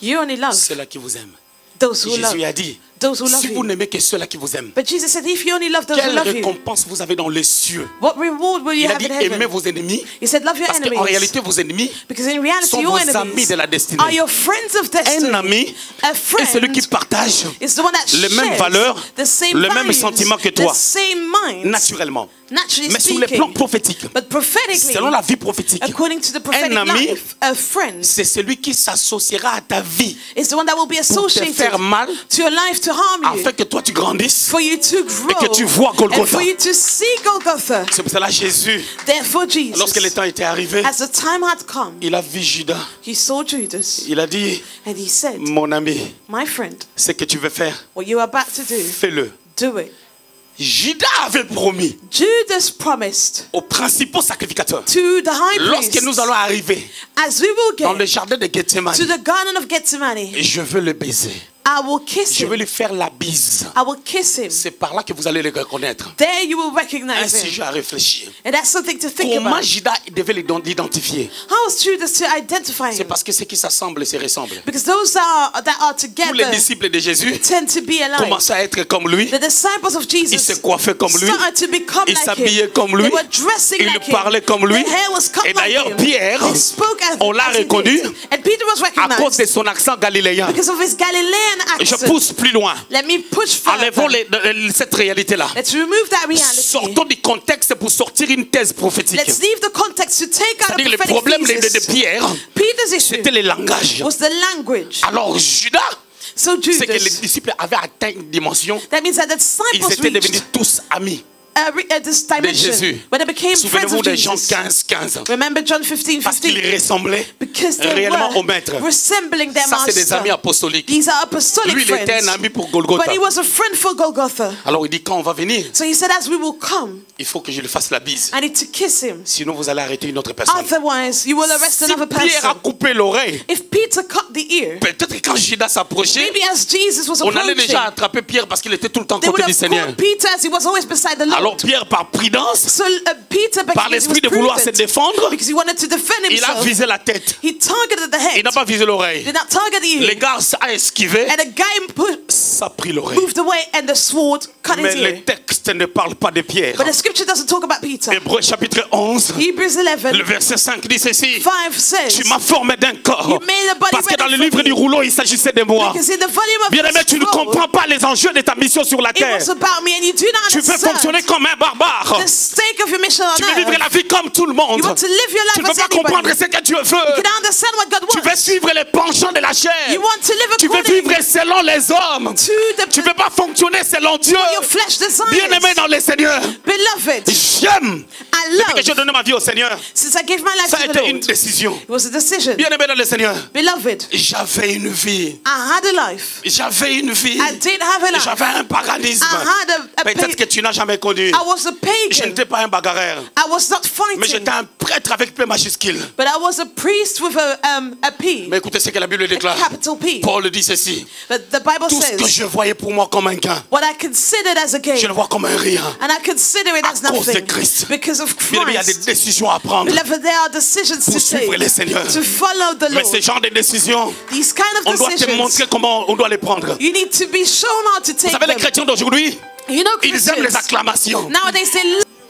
You only love ceux-là qui vous aiment. those who love. Jésus a dit, Those who love si vous you. n'aimez que ceux-là qui vous aiment, But Jesus said, if you only love those who quelle love you, récompense vous avez dans les cieux? what reward will you Il a have dit, in aimez heaven? vos ennemis, He said, love your parce qu'en enemies. réalité, vos ennemis Because in reality, sont your vos amis enemies de la destinée. are your friends of destiny. Un ami A est friend celui qui partage is the one that les mêmes shares valeurs, the same le même values, sentiment que the toi. same mind, naturellement. naturally Mais sur le speaking. plan prophétique, But prophetically, selon la vie prophétique, according to the prophetic un ami, life, a friend c'est celui qui s'associera à ta vie is the one that will be pour te associated faire mal, to your life to harm you, afin que toi tu grandisses for you to grow, et que tu vois and Golgotha. for you to see Golgotha. C'est pour cela Jésus, Therefore, Jesus, lorsque le temps était arrivé, as the time had come, il a vu Judas. he saw Judas Il a dit, and he said, mon ami, "My friend, ce que tu veux faire, what you are about to do, fais-le. do it." Judas avait promis Judas promised aux principaux sacrificateurs, to the high lorsque priest, nous allons arriver as we will dans le get jardin de Gethsemane, to the Garden of Gethsemane, je veux le baiser. I will kiss Je him. vais lui faire la bise. I will kiss him. C'est par là que vous allez le reconnaître. There you will Un recognize him. sujet à réfléchir. And that's something to think Comment about. Judas devait l'identifier? How was Judas to identify C'est him? parce que ceux qui s'assemblent se ressemblent. Because those that are Tous les together disciples de Jésus tend to be alike. commençaient à être comme lui. The disciples of Ils Jesus se coiffaient comme lui. started to become Ils like s'habillaient him. comme lui. They were dressing Ils like parlaient him. comme lui. Their hair was cut Et like d'ailleurs, him. Pierre, They spoke as on l'a he reconnu did. And Peter was à cause de recognized son accent galiléen. because of his Galilean Je accent. pousse plus loin. Let me push further. Enlevons cette réalité-là. Let's remove that reality. Sortons du contexte pour sortir une thèse prophétique. Let's leave the context to take out a C'est-à-dire le prophetic problème de thesis. Pierre, Peter's issue c'était le langage. was the language. Alors Judas, So c'est que les Judas, disciples avaient atteint une dimension. that means that the Ils disciples étaient devenus reached tous amis this de dimension Jésus. when they became friends Souvenez-vous of de Jean Jesus. 15. Remember John 15, Parce qu'ils 15? ressemblaient Because they réellement au were maître. resembling their Ça, c'est des amis master. apostoliques. These are apostolic Lui, il était un friends. ami pour Golgotha. But he was a friend for Golgotha. Alors il dit, quand on va venir, So he said, as we will come, il faut que je lui fasse la bise. I need to kiss him. Sinon, vous allez arrêter une autre personne. Otherwise, you will arrest Si another Pierre a person. coupé l'oreille, If Peter cut the ear, peut-être que quand Judas s'approchait, maybe as Jesus was on allait approaching, déjà attraper Pierre parce qu'il était tout le temps they côté would du have Seigneur. caught Peter as he was always beside the Lord. Alors Pierre, par prudence, So Peter, par because he was l'esprit de vouloir se prudent, défendre, because he wanted to defend il a himself, visé la tête. he targeted the Il head. n'a pas visé l'oreille. Did not target the Le ear. gars a esquivé, And the guy ça a pris l'oreille. moved away and the sword cut Mais his ear. le texte ne parle pas de Pierre. But the scripture doesn't talk about Peter. Hébreux chapitre 11, Hebrews 11, le verset 5 dit ceci. 5 says, Tu m'as formé d'un corps. You made a body Parce que dans le ready for livre du me. rouleau, il s'agissait de moi. Because in the volume of Bien-aimé, this tu ne scroll, comprends pas les enjeux de ta mission sur la it terre. was about me, and you do not Tu veux understand fonctionner comme un barbare. the stake of your mission on Tu veux vivre earth. la vie comme tout le monde. You want to live your Tu life ne veux as pas comprendre anybody. ce que Dieu You veut. can understand what God Tu veux wants. suivre les penchants de la chair. You want to live Tu veux according vivre selon les hommes. to Tu ne the veux pas fonctionner selon Dieu. your flesh desires. Bien-aimé dans le Seigneur, Beloved, j'aime. I Depuis que j'ai love. donné ma vie au Seigneur, Since I gave my life ça a to the été une Lord, décision. it was a decision. Bien-aimé dans le Seigneur, Beloved, j'avais une vie. I had a life. J'avais une vie. I did have a life. J'avais un paganisme. I had a Peut-être que tu n'as jamais connu. I was a Je pagan. n'étais pas un bagarreur. I was not Mais fighting. j'étais un prêtre avec P majuscule. But I was a priest with a P, Mais écoutez ce que la Bible déclare. capital P. Paul dit ceci. But the Bible Tout ce que says, je voyais pour moi comme un gain, what I considered as a gain, je le vois comme un rien. and I consider it as À cause de nothing Christ. because of Bien aimé, il y a des Christ. décisions à prendre. Beloved, there are decisions Pour to suivre take, le Seigneur. to follow the Mais ce Lord. genre de décisions, These kind on of doit te decisions, montrer comment on doit les prendre. you need to be shown how to Vous take savez, les them. chrétiens d'aujourd'hui, You know, ils aiment les Christians, acclamations. nowadays say,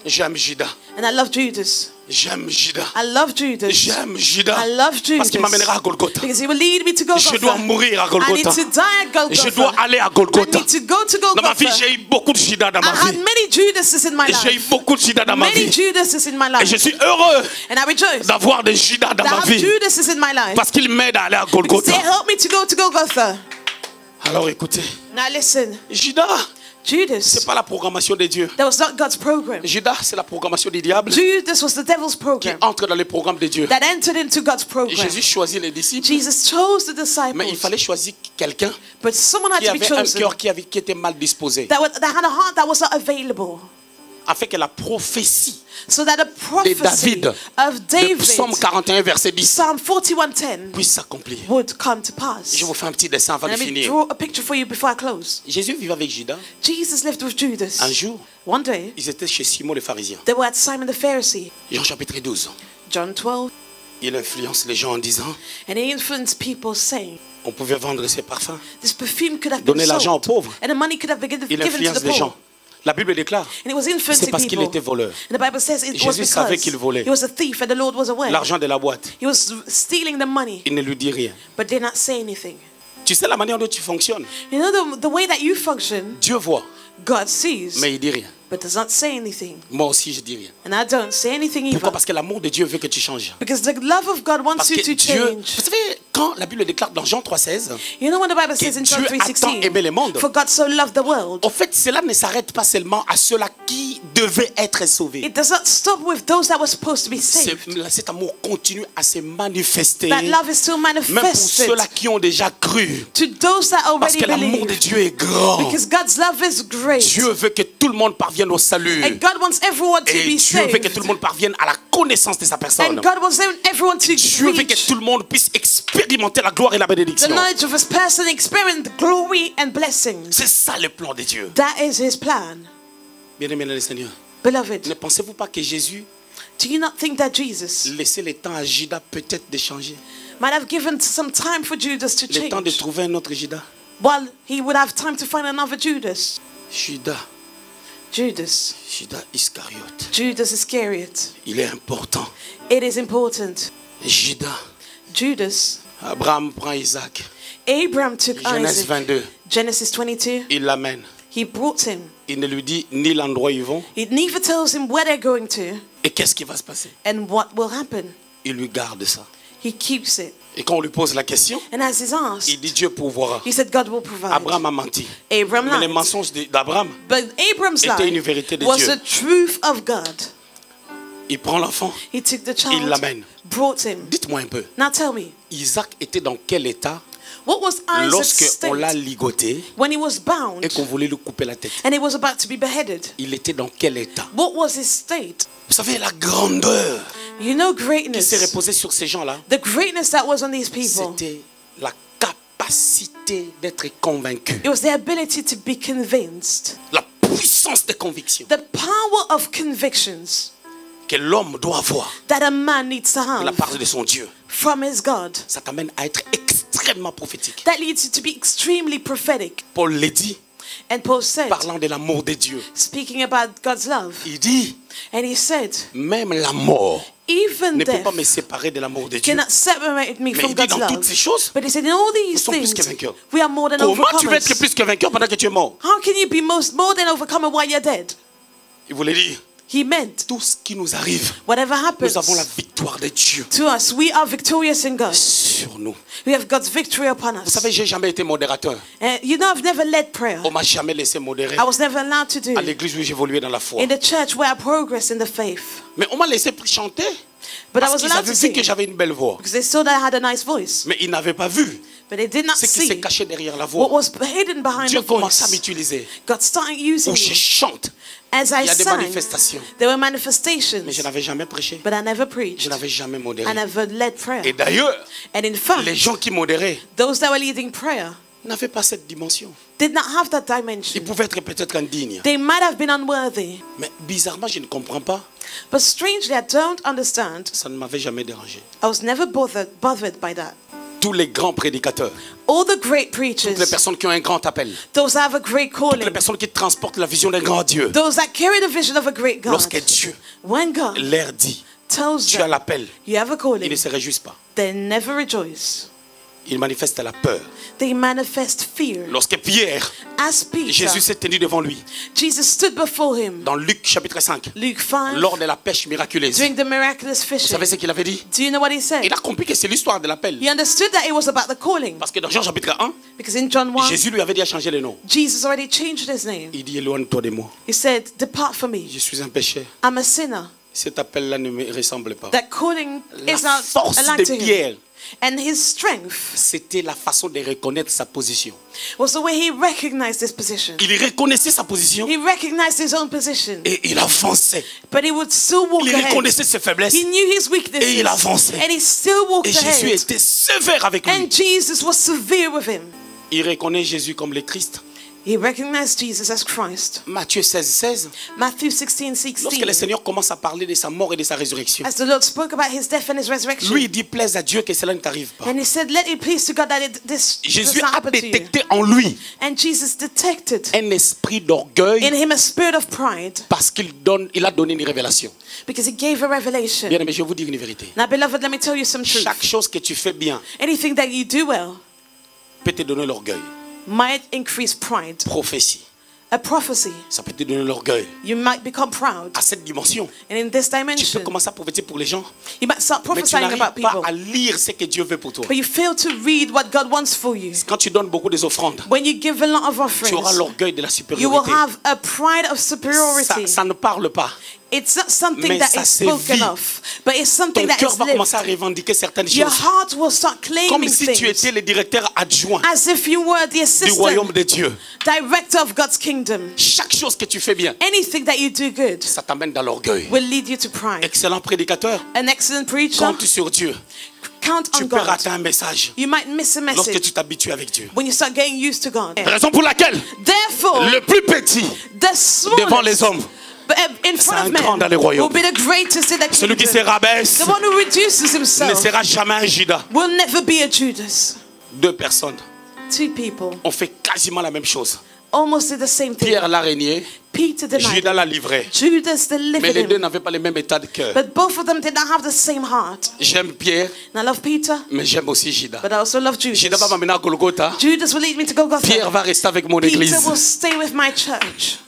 J'aime Judas. and I love Judas. J'aime Judas. I love Judas. J'aime Judas. I love Judas. Parce qu'il m'amènera à Golgotha. Because he will lead me to Je dois Golgotha. mourir à I need Golgotha. to die at Golgotha. Je dois aller à I Golgotha. need to go to Dans ma vie, Golgotha. j'ai eu beaucoup de Judas dans I ma had vie. many Judases in my Et j'ai eu life. beaucoup de Judas dans ma Many vie. Judases in my Et je life. suis heureux And I rejoice d'avoir des Judas dans to ma have vie. Judases in my life. Parce qu'ils m'aident à aller à Because Golgotha. they help me to go to Golgotha. Alors écoutez, Now listen, Judas, Judas, c'est pas la programmation de Dieu. that was not God's program. Judas, c'est la programmation du diable Judas was the devil's qui program entre dans le programme de Dieu. that entered into God's Et program. Jésus choisit les disciples, Jesus chose the mais il disciples, fallait choisir quelqu'un but someone had qui to be avait un chosen cœur qui était mal disposé, that had a heart that was not available, afin que la prophétie so that the prophecy David, of de David, Psaume 41, verset 10, Psalm 41:10, puisse s'accomplir. would come to pass. Je vous fais un petit dessin avant de Let me finir. draw a picture for you before I close. Jésus vivait avec Judas. Jesus lived with Judas. Un jour, One day, ils étaient chez Simon le pharisien. they were at Simon the Pharisee, Jean chapitre 12. John 12, Il influence les gens en disant, and he influenced people saying, on pouvait vendre ses parfums. this perfume could have been Donner l'argent aux sold, pauvres. and the money could have been Il given to influence the les poor. gens. La Bible déclare, And it was c'est influencing parce qu'il people. était voleur. And the Bible says it was Jésus savait because qu'il volait. he was a thief and the Lord was aware. L'argent de la boîte, He was stealing the money, il ne lui dit rien. but did not say anything. Tu sais la manière dont tu fonctionnes. You know the way that you function, Dieu voit, God sees, mais il dit rien. but does not say anything. Moi aussi, je dis rien. And I don't say anything Pourquoi? either. Parce que l'amour de Dieu veut que tu changes. Because the love of God wants Parce you que to Dieu, change. vous savez, quand la Bible déclare dans Jean 3,16, You know what the Bible says in John Dieu a tant aimé le monde. 3:16? For God so loved the world. en fait, cela ne s'arrête pas seulement à ceux-là qui devaient être sauvés. It does not stop with those that were supposed to be saved. Cet amour continue à se manifester, That love is still même pour manifested ceux-là qui ont déjà cru. to those that Parce already que l'amour de believe. Dieu est grand. Because God's love is great. Dieu veut que tout le monde parvienne au salut. And God wants everyone to Et be Dieu veut que saved. tout le monde parvienne à la connaissance de sa personne. And God wants everyone to Dieu veut que reach tout le monde puisse expérimenter la gloire et la the bénédiction. knowledge of His person, experience the glory and blessings. C'est ça le plan de Dieu. That is His plan. Bien-aimés dans le Seigneur, Beloved, ne pensez-vous pas que Jésus do you not think that Jesus laissait le temps à Judas peut-être de changer? might have given some time for Judas to Le temps de change? trouver un autre Judas? While he would have time to find another Judas. Judas Iscariote. Judas Iscariot. Il est important. It is important. Judas. Judas, Abraham prend Isaac. Abraham took Genèse Isaac. 22. Genesis 22. Il l'amène. He brought him. Il ne lui dit ni l'endroit où ils vont. It neither tells him where they're going to Et qu'est-ce qui va se passer? and what will happen. Il lui garde ça. He keeps it. Et quand on lui pose la question, And as he's il asked, dit Dieu pourvoira. he said God will provide. Abraham a menti. Abraham Mais les lied. mensonges d'Abraham, But Abraham's était une lie vérité de was Dieu. the truth of God. il prend l'enfant, He took the il child, l'amène. brought him. Dites-moi un peu, Now tell me, Isaac était dans quel état what was Isaac's lorsqu'on l'a state ligoté when he was bound et qu'on voulait lui couper la tête? and he was about to be beheaded? Il était dans quel état? What was his state? Vous savez, la grandeur You know qui s'est greatness. reposée sur ces gens-là, The greatness that was on these people. c'était la capacité d'être convaincu. It was the ability to be convinced. La puissance des convictions The power of convictions que l'homme doit avoir that a man needs to de la have part de son Dieu. from his God. Ça t'amène à être extrêmement prophétique. That leads you to be extremely prophetic. Paul l'a dit, And Paul said, parlant de l'amour de Dieu. speaking about God's love, Il dit, and he said, même la mort even ne peut death pas me séparer de l'amour de Dieu. cannot separate me Mais from il dit, God's dans toutes love. ces choses, But he said, in all nous these sommes plus things, que vainqueurs. we are more than Comment tu veux être overcomers. plus que vainqueur pendant que tu es mort? How can you be more than overcomer while you're dead? Il voulait dire, He meant, tout ce qui nous arrive, whatever happens nous avons la victoire de Dieu to us, we are victorious in God. sur nous. We have God's victory upon Vous us. savez, j'ai jamais été modérateur. And you know, I've never led prayer. On m'a jamais laissé modérer I was never allowed to do à it. l'église où j'évoluais dans la foi. In the church where I progressed in the faith. Mais on m'a laissé chanter But I parce was qu'ils allowed avaient to vu sing que j'avais une belle voix. because they saw that I had a nice voice. Mais ils n'avaient pas vu But they did not ce qui s'est see caché derrière la what voix. was hidden behind Dieu the commence à voice. m'utiliser. God started using Où je me. chante. As Il I y a des sang, manifestations. there were Mais manifestations. je n'avais jamais prêché. But I never Je preached. n'avais jamais modéré. I never led prayer. Et d'ailleurs, And in fact, les gens qui modéraient those that were leading prayer n'avaient pas cette dimension. did not have that Ils dimension. pouvaient être peut-être indignes. They might have been unworthy. Mais bizarrement, je ne comprends pas. But strangely, I don't understand. Ça ne m'avait jamais dérangé. I was never bothered by that. Tous les grands prédicateurs, All the great toutes les preachers, personnes qui ont un grand appel, those that have a great toutes les calling, personnes qui transportent la vision d'un grand Dieu, those that carry the vision of a great God, lorsque Dieu when God leur dit, tells tu as them l'appel, you have a ils calling, ne se réjouissent pas. they never rejoice. Ils manifestent la peur. They manifest fear. Lorsque Pierre, As Peter, Jésus s'est tenu devant lui, Jesus stood before him, dans Luc chapitre 5, Luke 5, lors de la pêche miraculeuse, during the miraculous vous fishing. savez ce qu'il avait dit? Do you know what he said? Il a compris que c'est l'histoire de l'appel. He understood that it was about the calling. Parce que dans Jean chapitre 1, Because in John 1, Jésus lui avait déjà changé le nom. Jesus already changed his name. Il dit, éloigne-toi de moi. He said, depart from me. Je suis un pécheur. I'm a sinner. Cet appel-là ne me ressemble pas. That calling La is not force alike de to him. Pierre, And his strength c'était la façon de reconnaître sa position. was the way he recognized his position. Il reconnaissait sa position He recognized his own position. et il avançait. But he would still walk Il ahead. reconnaissait ses faiblesses He knew his et weaknesses. il avançait. And he still walked Et Jésus ahead. était sévère avec lui. And Jesus was severe with him. Il reconnaît Jésus comme le Christ. He recognized Jesus as Christ. Matthieu 16, 16. Matthew 16, Lorsque le 16. Seigneur commence à parler de sa mort et de sa résurrection, As the Lord spoke about his death and his resurrection. lui il dit plaise à Dieu que cela ne t'arrive pas. And he said, let it please to God that this does Jésus not a happen to you. détecté en lui And Jesus detected un esprit d'orgueil in him a spirit of pride parce qu'il a donné une révélation. because he gave a revelation. Bien aimé, je vais vous dire une vérité. Now, beloved, let me tell you some truth. Chaque chose que tu fais bien Anything that you do well peut te donner l'orgueil. might increase pride. Prophétie, A prophecy, ça peut te donner l'orgueil. you might become proud. À cette dimension, And in this tu peux dimension, commencer à prophétiser pour les gens, you might start mais tu prophesying n'arrives about pas people. à lire ce que Dieu veut pour toi. But you fail to read what God wants for you. Quand tu donnes beaucoup des offrandes, When you give a lot of tu auras offerings, l'orgueil de la you will supériorité. have a pride of superiority. Ça ne parle pas. It's not something Mais that ça is se spoken vit. of, but it's Ton something that cœur is va commencer à lived. revendiquer certaines Your choses. heart will start Comme claiming si tu things étais le directeur adjoint as if you were the du royaume assistant de Dieu. director of God's kingdom. Chaque chose que tu fais bien, Anything that you do good ça t'amène dans l'orgueil. will lead you to pride. Excellent prédicateur, An excellent preacher, compte sur Dieu. count Tu on peux God. rater un message You might miss a lorsque message tu t'habitues avec Dieu. when you start getting used to God. Raison pour laquelle Therefore, le plus petit the devant les smallest hommes, but in c'est front un of grand dans men le royaume. will be the greatest in the Celui qui se kingdom. rabaisse The one who reduces ne himself sera jamais un Judas. will never be a Judas. Deux personnes Two people ont fait quasiment la même chose. almost did the same thing. Pierre l'a régné, Peter denied Judas him. l'a livré. Judas Mais delivered les deux him. n'avaient pas le même état de cœur. But both of them did not have the same heart. J'aime Pierre, And I love Peter, mais j'aime aussi Judas. but I also love Judas. Judas va m'amener à Golgotha. Judas will lead me to Golgotha. Pierre va rester avec mon Peter église. will stay with my church.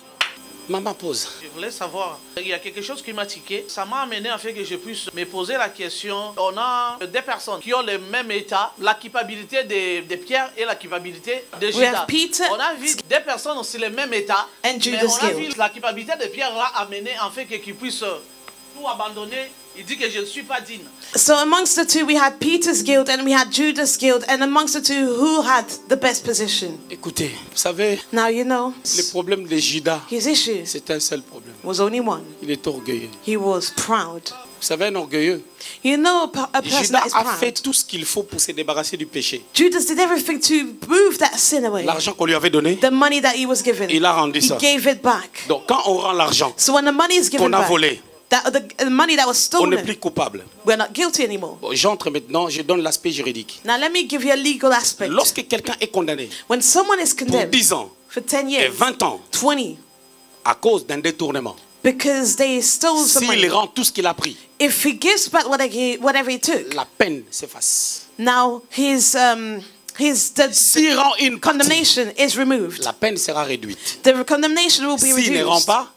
Maman pose. Je voulais savoir, il y a quelque chose qui m'a tiqué. Ça m'a amené à faire que je puisse me poser la question. On a des personnes qui ont le même état, la culpabilité de Pierre et la culpabilité de Judas. have Peter On a vu des personnes aussi le même état, and mais Judas on a vu guilt. la culpabilité de Pierre l'a amené en fait qu'il puisse tout abandonner. Il dit que je ne suis pas digne. So amongst the two, we had Peter's guilt and we had Judas' guilt. And amongst the two, who had the best position? Écoutez, vous savez, Now you know, le problème de Judas, his issue c'est un seul problème. was only one. Il est orgueilleux. He was proud. Vous savez, un orgueilleux, You know, a person Judas that is a proud. fait tout ce qu'il faut pour se débarrasser du péché. Judas did everything to move that sin away. L'argent qu'on lui avait donné, The money that he was given, il a rendu he ça. gave it back. Donc quand on rend l'argent So when the money is given qu'on a back, volé, the money that was on n'est stolen, plus coupable. we're not guilty anymore. Bon, j'entre maintenant, je donne l'aspect juridique. Now let me give you a legal aspect. Lorsque quelqu'un est condamné When someone is pour condemned 10 ans for 10 et years, 20 ans 20, à cause d'un détournement, because they stole some money, s'il rend tout ce qu'il a pris, if he gives back whatever he took, la peine s'efface. now the S'il rend une partie, condemnation is removed. la peine sera réduite. The condemnation will be S'il ne rend reduced. pas,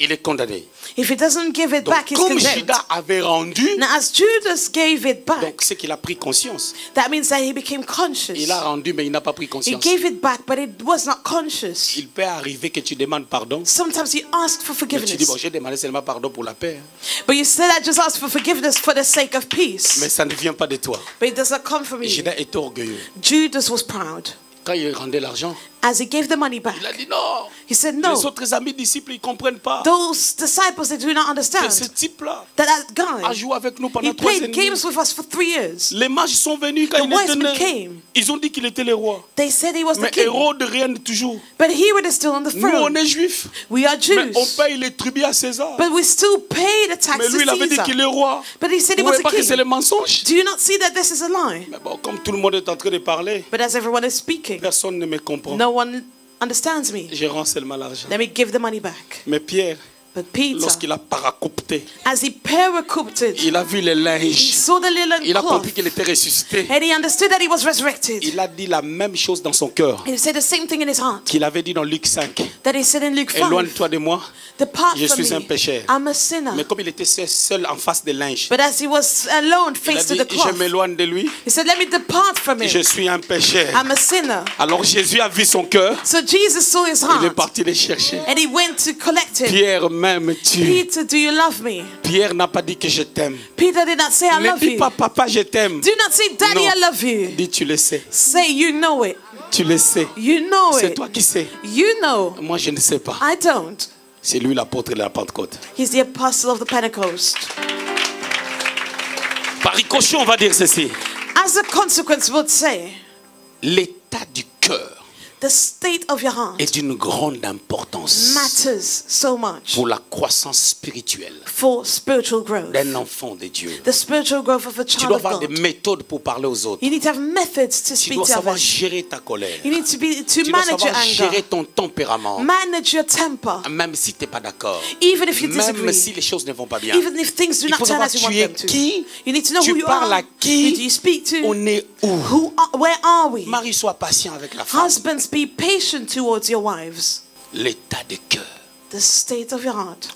il est condamné. If he doesn't give it Donc, back, he's comme condemned. Judas avait rendu, Now, as Judas gave it back, donc c'est qu'il a pris conscience. that means that he became conscious. Il a rendu, mais il n'a pas pris He conscience. gave it back, but it was not conscious. Il peut arriver que tu demandes pardon, Sometimes you ask for mais tu dis, forgiveness, bon, j'ai demandé seulement pardon pour la paix, but you said I just asked for forgiveness for the sake of peace. mais ça ne vient pas de toi. But it does not come from you. Judas est orgueilleux. Judas was proud. Quand il rendait l'argent, As he gave the money back, il a dit non. he said, Les no, autres amis disciples, ils ne comprennent pas. those disciples, they do not Que understand ce type-là that a guy, joué avec nous pendant he 3 played années. games with us for 3 years. Les mages sont venus quand The il wise était men né. came. Ils ont dit qu'il était le roi. They said he was the Mais king, Hérode règne toujours. but Herod is still on the Nous, on throne. est juifs. We are Mais on Jews, paye les tributs à César. but we still pay the tax Mais to lui, il avait dit Caesar. qu'il est roi. But he said he Vous was voyez a pas que c'est le king. mensonge? Do you not see that this is a lie? Mais bon, comme tout le monde est en train de parler, But as everyone is speaking, personne ne me comprend. no one understands me. Je rends seulement l'argent. Let me give the money back. Mais Pierre, But Peter, lorsqu'il a paracopté, as he pericoopted, il a vu les he linges. saw the linen Il a cloth, compris qu'il était ressuscité. and he understood that he was resurrected. Il a dit la même chose dans son cœur He said the same thing in his heart qu'il avait dit dans Luc 5. that he said in Luke 5. Éloigne-toi de moi. Depart Je from suis un me. pécheur. I'm a sinner. Mais comme il était seul en face des linges, But as he was alone, il a face to dit, the je cloth, m'éloigne de lui. he said, let me depart from Je him. suis un pécheur. I'm a sinner. Alors Jésus a vu son cœur. So Jesus saw his Il est heart, parti les chercher. and he went to collect him. Pierre m'aime-tu? Peter, do you love me? Pierre n'a pas dit que je t'aime. Peter did not say, I Ne love dis you. pas papa je t'aime. Do not say, Daddy, Non. I love you. Dis tu le sais. Say, you know it. Tu le sais. You know C'est it. toi qui sais. You know. Moi je ne sais pas. I don't. C'est lui l'apôtre de la Pentecôte. He's the apostle of the Pentecost. Par ricochet on va dire ceci. As a consequence, would say, L'état du cœur the state of your heart est d'une grande importance matters so much pour la croissance spirituelle for spiritual growth. d'un enfant de Dieu. The spiritual growth of a Tu child dois of avoir des God. méthodes pour parler aux autres. You need to have methods to Tu speak dois to savoir others. gérer ta colère. You need to Tu dois manage your savoir gérer anger, ton tempérament. manage your temper, Même si tu n'es pas d'accord. even if you Même disagree, si les choses ne vont pas bien. even if things do Il not faut turn savoir as you want tu es them to. qui, You need to know who tu you parles are, à qui, who do you speak to, on est où. where are we? Marie, sois patient avec la femme. Husbands, be patient towards your wives. L'état de cœur. The state of your heart